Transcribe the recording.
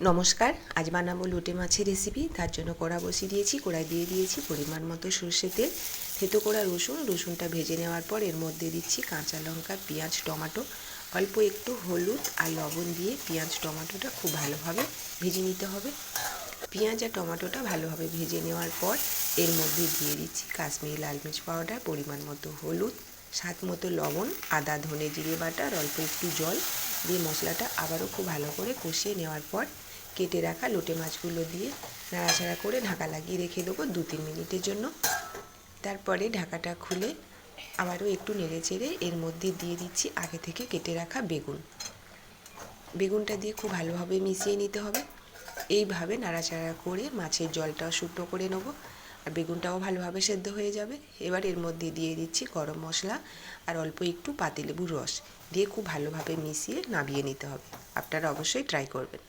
নমস্কার, আজ বানাবো লোটে মাছের রেসিপি। তার জন্য কড়া বসিয়ে দিয়েছি, কড়াই দিয়ে দিয়েছি পরিমাণ মতো সর্ষে তেল, থেতো করা রসুনটা ভেজে নেওয়ার পর এর মধ্যে দিচ্ছি কাঁচা লঙ্কা, পেঁয়াজ, টমেটো, অল্প একটু হলুদ আর লবণ দিয়ে পেঁয়াজ টমেটোটা খুব ভালোভাবে ভেজে নিতে হবে। পেঁয়াজ আর টমেটোটা ভালোভাবে ভেজে নেওয়ার পর এর মধ্যে দিয়ে দিচ্ছি কাশ্মীরি লাল মির্চ পাউডার, পরিমাণ মতো হলুদ, স্বাদ মতো লবণ, আদা ধনে জিরে বাটা আর অল্প একটু জল দিয়ে মশলাটা আবারও খুব ভালো করে কষিয়ে নেওয়ার পর কেটে রাখা লোটে মাছগুলো দিয়ে নাড়াচাড়া করে ঢাকা লাগিয়ে রেখে দেবো 2-3 মিনিটের জন্য। তারপরে ঢাকাটা খুলে আবারও একটু নেড়ে চেড়ে এর মধ্যে দিয়ে দিচ্ছি আগে থেকে কেটে রাখা বেগুনটা দিয়ে খুব ভালোভাবে মিশিয়ে নিতে হবে। এইভাবে নাড়াচাড়া করে মাছের জলটাও শুকনো করে নেব আর বেগুনটাও ভালোভাবে সেদ্ধ হয়ে যাবে। এবার এর মধ্যে দিয়ে দিচ্ছি গরম মশলা আর অল্প একটু পাতিলেবুর রস দিয়ে খুব ভালোভাবে মিশিয়ে নামিয়ে নিতে হবে। আপনারা অবশ্যই ট্রাই করবেন।